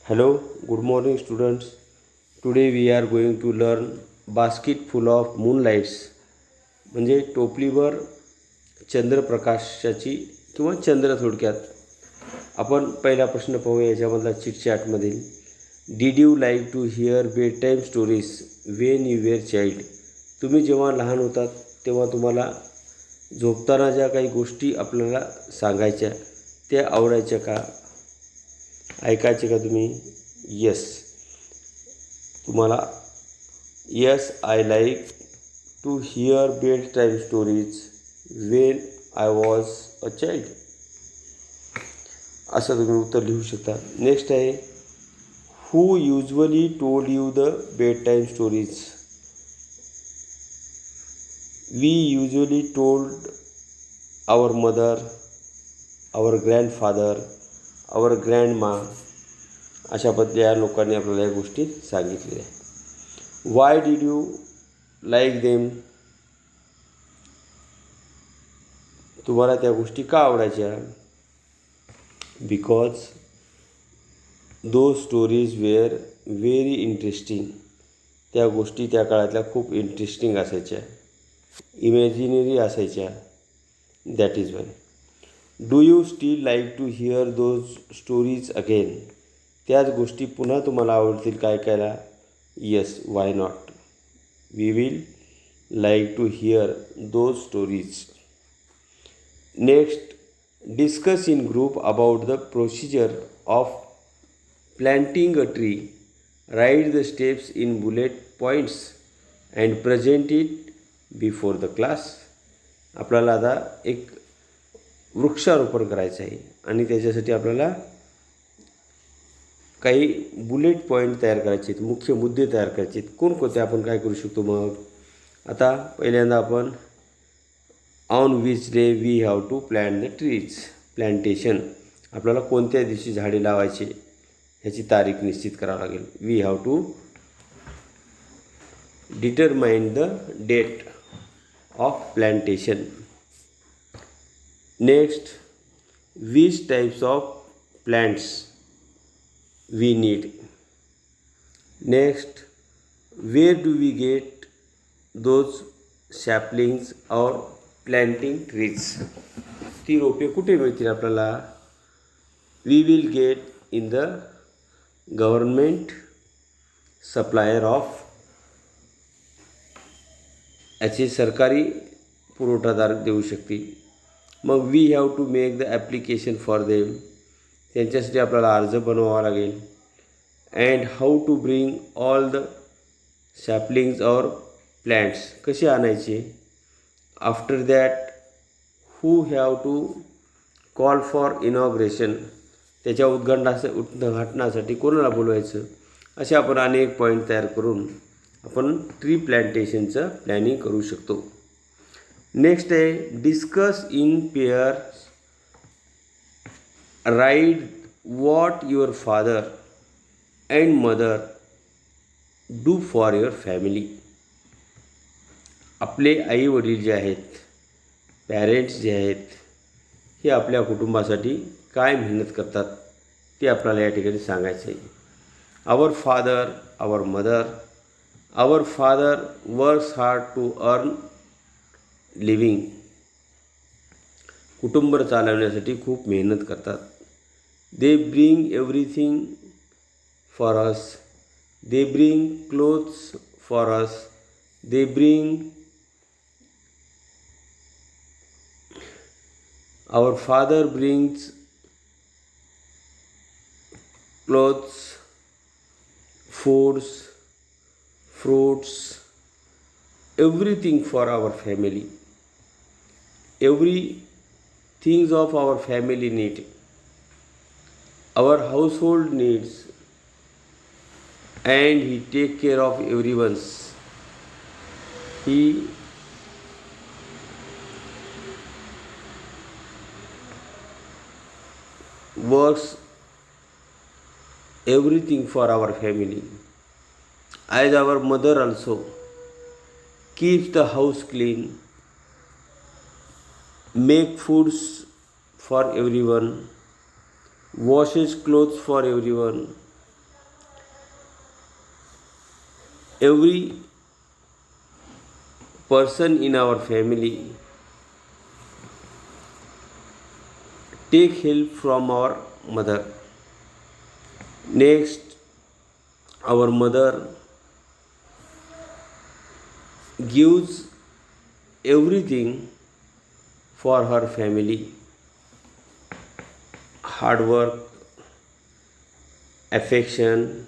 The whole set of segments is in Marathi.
Hello, good morning students. Today we are going to learn basket full of moonlights म्हणजे टोपलीवर चंद्रप्रकाशाची किंवा चंद्र थोडक्यात. आपण पहिला प्रश्न पाहूया याच्यामधला चिटचॅटमधील. Did you like to hear bedtime stories when you were child? तुम्ही जेव्हा लहान होतात तेव्हा तुम्हाला झोपताना ज्या काही गोष्टी आपल्याला सांगायच्या त्या आवडायच्या का? ऐकायचे का तुम्ही? येस. तुम्हाला yes I like to hear bedtime stories when I was a child असं तुम्ही उत्तर लिहू शकता. नेक्स्ट आहे who usually told you the bedtime stories? We usually told our mother, our grandfather, our grandma. अशा पद्धतीने लोकांनी आपल्याला या गोष्टी सांगितलेल्या आहेत. Why did you like them? तुम्हाला त्या गोष्टी का आवडायच्या? Because those stories were very interesting. त्या गोष्टी त्या काळातल्या खूप इंटरेस्टिंग असायच्या, इमॅजिनरी असायच्या. That is why. Do you still like to hear those stories again? त्याच गोष्टी पुन्हा तुम्हाला आवडतील काय ऐकायला? Yes, why not. We will like to hear those stories. Next, discuss in group about the procedure of planting a tree. Write the steps in bullet points and present it before the class. आपल्याला आता एक वृक्षारोपण करायचं आहे आणि त्याच्यासाठी आपल्याला काही बुलेट पॉईंट तयार करायचे आहेत, मुख्य मुद्दे तयार करायचे आहेत. कोणकोणते आपण काय करू शकतो? मग आता पहिल्यांदा आपण on which day we have to plant the trees. Plantation आपल्याला कोणत्या दिवशी झाडे लावायचे ह्याची तारीख निश्चित करावं लागेल. We have to determine the date of plantation. Next, which types of plants we need. Next, where do we get those saplings or planting trees? ती रोपे कुठे मिळतील आपल्याला? we will get in the government supplier of. याचे सरकारी पुरवठादार देऊ शकतील. मग we have to make the application for them. त्यांच्यासाठी आपल्याला अर्ज बनवावा लागेल. And how to bring all the saplings or plants. कसे आणायचे? After that who have to call for inauguration. त्याच्या उद्घाटनासाठी कोणाला बोलवायचं? असे आपण अनेक पॉईंट तयार करून आपण ट्री प्लॅन्टेशनचं प्लॅनिंग करू शकतो. नेक्स्ट आहे discuss in pairs. Write what your father and mother do for your family. आपले आई वडील जे आहेत, पॅरेंट्स जे आहेत, हे आपल्या कुटुंबासाठी काय मेहनत करतात ते आपल्याला या ठिकाणी सांगायचं आहे. Our father, our mother. Our father works hard to earn living. कुटुंब चालवण्यासाठी खूप मेहनत करतात. They bring everything for us. They bring clothes for us. They bring our father brings clothes, foods, fruits, everything for our family. Every things of our family need. Our household needs, and he take care of everyone's. He works everything for our family. As our mother also keeps the house clean, make foods for everyone, washes clothes for everyone, every person in our family take help from our mother. Next, our mother gives everything for her family, hard work, affection,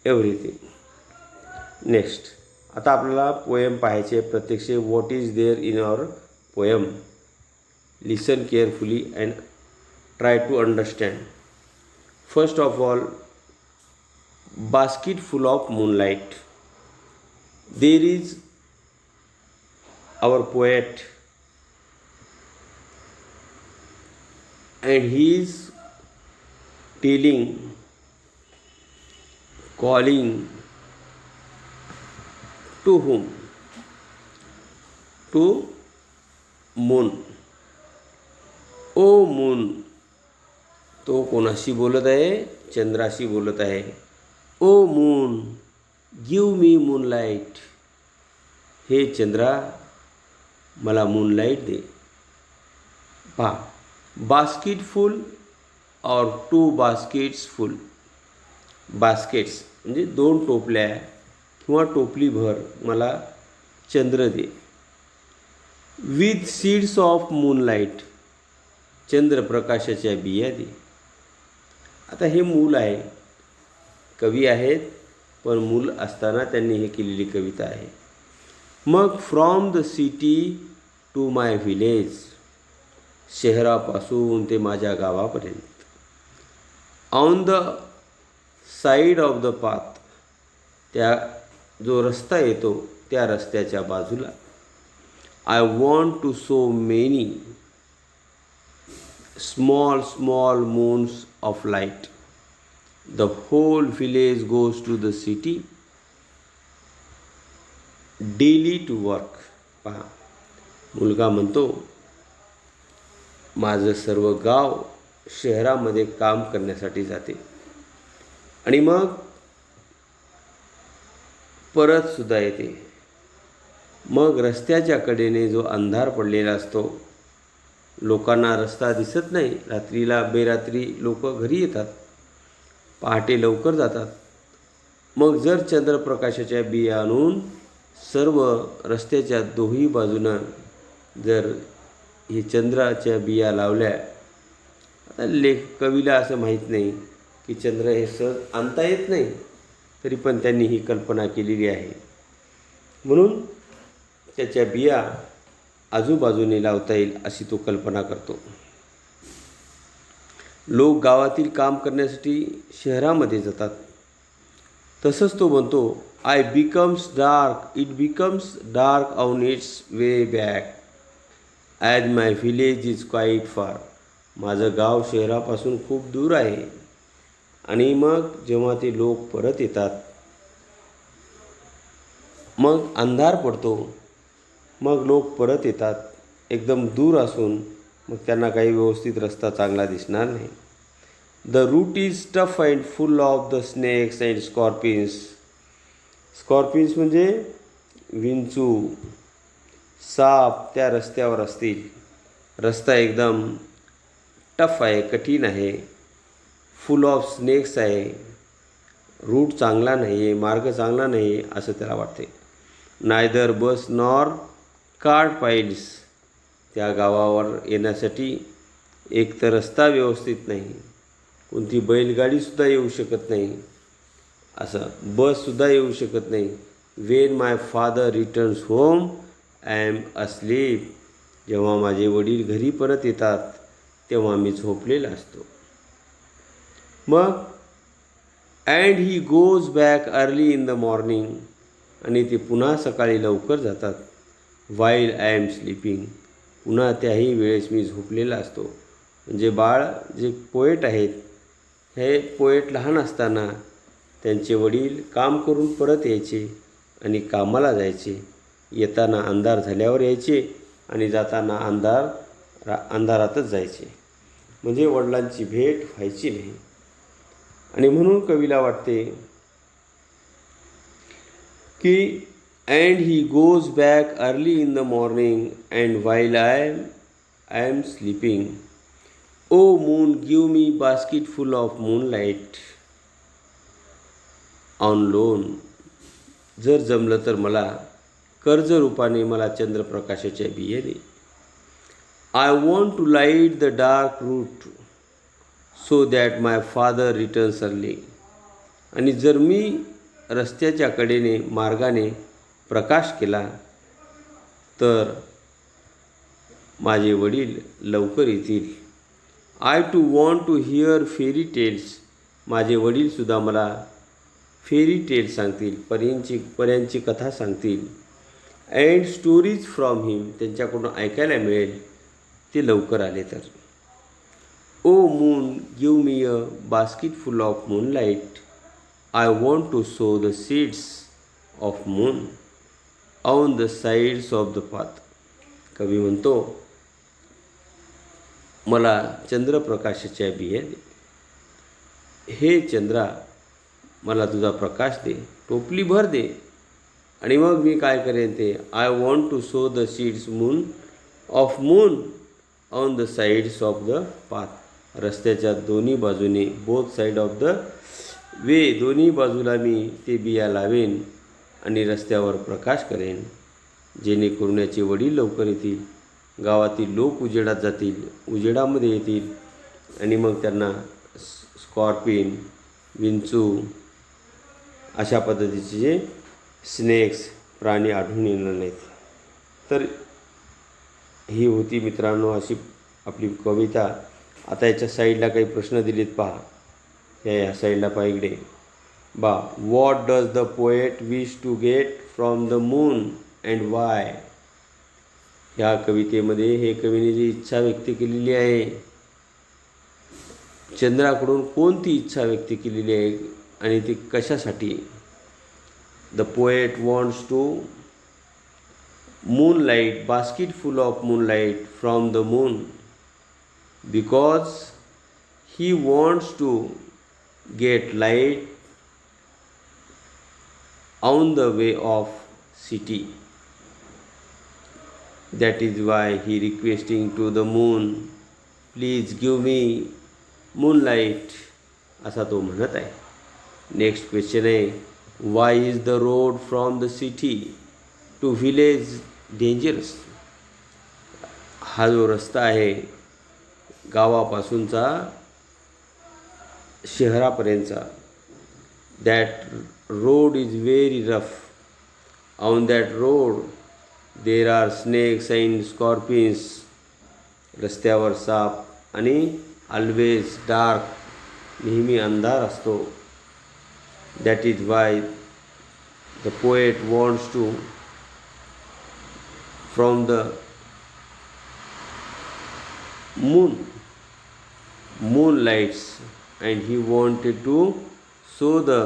everything. Next, आता आपल्याला पोएम पाहायचे प्रत्यक्ष. What is there in our poem? Listen carefully and try to understand. First of all, basket full of moonlight. There is our poet, and he is telling, calling to whom? To moon. O moon. तो कोणाशी बोलत आहे? चंद्राशी बोलत आहे. O moon, give me moonlight. हे चंद्रा, मला मूनलाईट दे. पहा, बास्केट फुल और 2 baskets फुल. बास्केट्स म्हणजे 2 टोपल्या किंवा टोपलीभर मला चंद्र दे. विथ सीड्स ऑफ मूनलाईट, चंद्रप्रकाशाच्या बिया दे. आता हे मूल आहे, कवी आहेत, पण मूल असताना त्यांनी हे केलेली कविता आहे. मग from the city to my village, शहरापासून ते माझ्या गावापर्यंत. On the side of the path, त्या जो रस्ता येतो त्या रस्त्याच्या बाजूला. I want to so many small small moons of light. The whole village goes to the city daily to work. पहा, मुलगा म्हणतो, माझं सर्व गाव शहरामध्ये काम करण्यासाठी जाते आणि मग परत सुद्धा येते. मग रस्त्याच्या कडेने जो अंधार पडलेला असतो, लोकांना रस्ता दिसत नाही. रात्रीला बेरात्री लोक घरी येतात, पहाटे लवकर जातात. मग जर चंद्रप्रकाशाच्या बिया आणून सर्व रस्त्याच्या दोही बाजूनं जर हे चंद्राच्या बिया लावल्या, आता कवीला असं माहीत नाही की चंद्र हे सहज आणता येत नाही, तरी पण त्यांनी ही कल्पना केलेली आहे. म्हणून त्याच्या बिया आजूबाजूने लावता येईल अशी तो कल्पना करतो. लोक गावातील काम करण्यासाठी शहरामध्ये जातात. तसंच तो म्हणतो, I becomes dark, it becomes dark on it's way back as my village is quite फार. माझं गाव शहरापासून खूप दूर आहे. आणि मग जेव्हा ते लोक परत येतात, मग अंधार पडतो. मग लोक परत येतात एकदम दूर असून, मग त्यांना काही व्यवस्थित रस्ता चांगला दिसणार नाही. The route is tough and full of the snakes and scorpions. Scorpions म्हणजे विंचू, साप त्या रस्त्यावर असतील. रस्ता एकदम टफ आहे, कठीण आहे. फुल ऑफ स्नेक्स आहे, रूट चांगला नाही आहे, मार्ग चांगला नाही आहे असं त्याला वाटते. नायदर बस नॉर कार्ट पाईल्स. त्या गावावर येण्यासाठी एक तर रस्ता व्यवस्थित नाही, कोणती बैलगाडीसुद्धा येऊ शकत नाही, असं बससुद्धा येऊ शकत नाही. When my father returns home I am asleep. जेव्हा माझे वडील घरी परत येतात तेव्हा मी झोपलेला असतो. मग and he goes back early in the morning. आणि ते पुन्हा सकाळी लवकर जातात. While I am sleeping. पुन्हा त्याही वेळेस मी झोपलेला असतो. म्हणजे बाळ जे पोएट आहेत, हे पोएट लहान असताना त्यांचे वडील काम करून परत यायचे आणि कामाला जायचे. येताना अंधार झाल्यावर यायचे आणि जाताना अंधारातच जायचे. म्हणजे वडिलांची भेट व्हायची नाही. आणि म्हणून कवीला वाटते की and he goes back early in the morning and while I am sleeping. Oh moon, give me basket full of moonlight on loan. जर जमलं तर मला कर्जरूपाने मला चंद्रप्रकाशाच्या बिये दे. I want to light the dark route so that my father returns early. आणि जर मी रस्त्याच्या कडेने मार्गाने प्रकाश केला तर माझे वडील लवकर येतील. I too want to hear fairy tales. माझे वडीलसुद्धा मला फेरी टेल्स सांगतील, पर्यांची कथा सांगतील. And stories from him. त्यांच्याकडून ऐकायला मिळेल ते लवकर आले तर. O moon, give me a basket full of moonlight. I want to sow the seeds of moon on the sides of the path. कवी म्हणतो, मला चंद्रप्रकाशाच्या बिया दे. हे चंद्रा, मला तुझा प्रकाश दे, टोपली भर दे, आणि मग मी काय करेन ते. I want to sow the seeds of moon on the sides of the path. रस्त्याच्या दोन्ही बाजूने, both side of the way, दोन्ही बाजूला मी ते बिया लावेन आणि रस्त्यावर प्रकाश करेन, जेणेकरून याचे वडील लवकर येतील, गावातील लोक उजेडात जातील, उजेडामध्ये येतील, आणि मग त्यांना स्कॉर्पिन, विंचू अशा पद्धतीचे जे स्नेक्स प्राणी आढळून येणार नाहीत. तर ही होती मित्रांनो अशी आपली कविता. आता याच्या साईडला काही प्रश्न दिलेत पहा. या साईडला पहा इकडे. What does the poet wish to get from the moon and why. ह्या कवितेमध्ये हे कवीने जी इच्छा व्यक्त केलेली आहे, चंद्राकडून कोणती इच्छा व्यक्त केलेली आहे आणि ती कशासाठी. The poet wants to moonlight, basket full of moonlight from the moon, because he wants to get light on the way of city. That is why he requesting to the moon, please give me moonlight, असा तो म्हणत आहे. नेक्स्ट क्वेश्चन आहे, why is the road from the city to village dangerous. हा जो रस्ता आहे गावापासूनचा शहरापर्यंतचा, that road is very rough. On that road there are snakes and scorpions. रस्त्यावर साप आणि always dark, नेहमी अंधार असतो. That is why the poet wants to from the moonlights, and he wanted to show the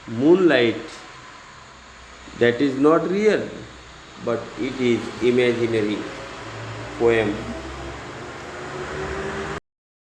moonlight that is not real but it is imaginary. Poem.